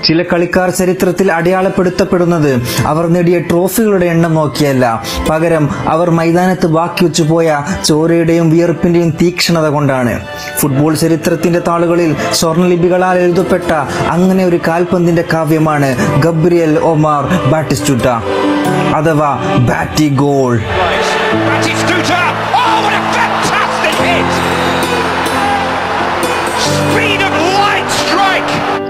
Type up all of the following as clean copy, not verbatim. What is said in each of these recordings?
ചില കളിക്കാർ ചരിത്രത്തിൽ അടയാളപ്പെടുത്തപ്പെടുന്നത് അവർ നേടിയ ട്രോഫികളുടെ എണ്ണം നോക്കിയല്ല, പകരം അവർ മൈതാനത്ത് ബാക്കി വെച്ചുപോയ ചോരയുടെയും വിയർപ്പിന്റെയും തീക്ഷ്ണത കൊണ്ടാണ്. ഫുട്ബോൾ ചരിത്രത്തിന്റെ താളുകളിൽ സ്വർണ്ണലിപികളാൽ എഴുതപ്പെട്ട അങ്ങനെ ഒരു കാൽപന്തിന്റെ കാവ്യമാണ് ഗബ്രിയേൽ ഒമാർ ബാറ്റിസ്റ്റുട്ട അഥവാ ബാറ്റി ഗോൾ.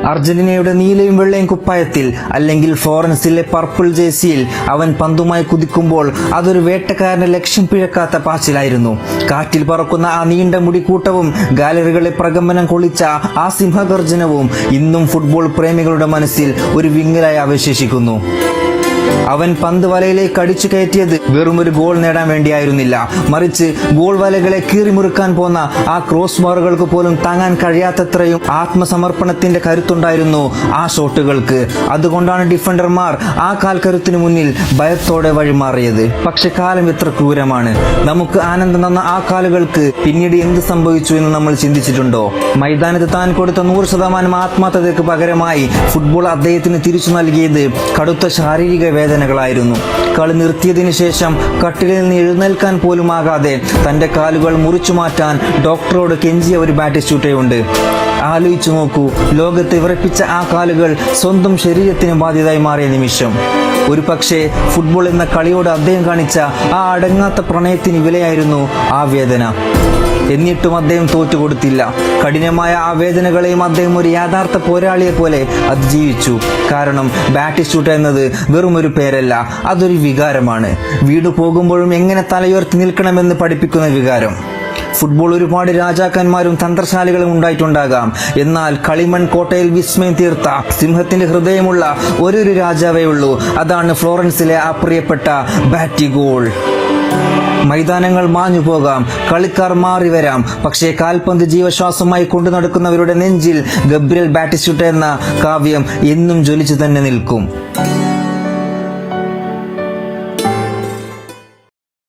അർജന്റീനയുടെ നീലയും വെള്ളയും കുപ്പായത്തിൽ അല്ലെങ്കിൽ ഫ്ലോറൻസിലെ പർപ്പിൾ ജേഴ്സിയിൽ അവൻ പന്തുമായി കുതിക്കുമ്പോൾ അതൊരു വേട്ടക്കാരന്റെ ലക്ഷ്യം പിഴക്കാത്ത പാച്ചിലായിരുന്നു. കാറ്റിൽ പറക്കുന്ന ആ നീണ്ട മുടിക്കൂട്ടവും ഗാലറികളെ പ്രകമ്പനം കൊള്ളിച്ച ആ സിംഹഗർജനവും ഇന്നും ഫുട്ബോൾ പ്രേമികളുടെ മനസ്സിൽ ഒരു വിങ്ങലായി അവശേഷിക്കുന്നു. അവൻ പന്ത് വലയിലേക്ക് അടിച്ചു കയറ്റിയത് വെറും ഒരു ഗോൾ നേടാൻ വേണ്ടിയായിരുന്നില്ല, മറിച്ച് ഗോൾ വലകളെ കീറിമുറുക്കാൻ പോന്ന ആ ക്രോസ് ബാറുകൾക്ക് പോലും താങ്ങാൻ കഴിയാത്തത്രയും ആത്മസമർപ്പണത്തിന്റെ കരുത്തുണ്ടായിരുന്നു ആ ഷോട്ടുകൾക്ക്. അതുകൊണ്ടാണ് ഡിഫൻഡർമാർ ആ കാൽക്കരുത്തിന് മുന്നിൽ ഭയത്തോടെ വഴിമാറിയത്. പക്ഷെ കാലം എത്ര ക്രൂരമാണ്. നമുക്ക് ആനന്ദം തന്ന ആ കാലുകൾക്ക് പിന്നീട് എന്ത് സംഭവിച്ചു എന്ന് നമ്മൾ ചിന്തിച്ചിട്ടുണ്ടോ? മൈതാനത്ത് താൻ കൊടുത്ത 100% ആത്മാർത്ഥതയ്ക്ക് പകരമായി ഫുട്ബോൾ അദ്ദേഹത്തിന് തിരിച്ചു നൽകിയത് കടുത്ത ശാരീരിക വേദനകളായിരുന്നു. കളി നിർത്തിയതിനു ശേഷം കട്ടിലിൽ നിന്ന് എഴുന്നേൽക്കാൻ പോലും ആകാതെ തന്റെ കാലുകൾ മുറിച്ചു മാറ്റാൻ ഡോക്ടറോട് കെഞ്ചിയ ഒരു ബാറ്റിസ്റ്റുട്ടയുണ്ട്. ആലോചിച്ചു നോക്കൂ, ലോകത്തെ വിറപ്പിച്ച ആ കാലുകൾ സ്വന്തം ശരീരത്തിന് ബാധ്യതയായി മാറിയ നിമിഷം. ഒരു പക്ഷേ ഫുട്ബോൾ എന്ന കളിയോട് അദ്ദേഹം കാണിച്ച ആ അടങ്ങാത്ത പ്രണയത്തിന് വിലയായിരുന്നു ആ വേദന. എന്നിട്ടും അദ്ദേഹം തോറ്റുകൊടുത്തില്ല. കഠിനമായ ആ വേദനകളെയും അദ്ദേഹം ഒരു യഥാർത്ഥ പോരാളിയെ പോലെ അതിജീവിച്ചു. കാരണം ബാറ്റിസ്റ്റുട്ട എന്നത് വെറും ഒരു പേരല്ല, അതൊരു വികാരമാണ്. വീട് പോകുമ്പോഴും എങ്ങനെ തലയുയർത്തി നിൽക്കണമെന്ന് പഠിപ്പിക്കുന്ന വികാരം. ഫുട്ബോൾ ഒരുപാട് രാജാക്കന്മാരും തന്ത്രശാലികളും ഉണ്ടായിട്ടുണ്ടാകാം, എന്നാൽ കളിമൺ കോട്ടയിൽ വിസ്മയം തീർത്ത സിംഹത്തിന്റെ ഹൃദയമുള്ള ഒരു രാജാവേ ഉള്ളൂ. അതാണ് ഫ്ലോറൻസിലെ ആ പ്രിയപ്പെട്ട ബാറ്റി ഗോൾ. മൈതാനങ്ങൾ മാഞ്ഞു പോകാം, കളിക്കാർ മാറി വരാം, പക്ഷേ കാൽപന്ത് ജീവശ്വാസമായി കൊണ്ടു നടക്കുന്നവരുടെ നെഞ്ചിൽ ഗബ്രിയേൽ ബാറ്റിസ്റ്റുട്ട എന്ന കാവ്യം എന്നും ജ്വലിച്ചു തന്നെ നിൽക്കും.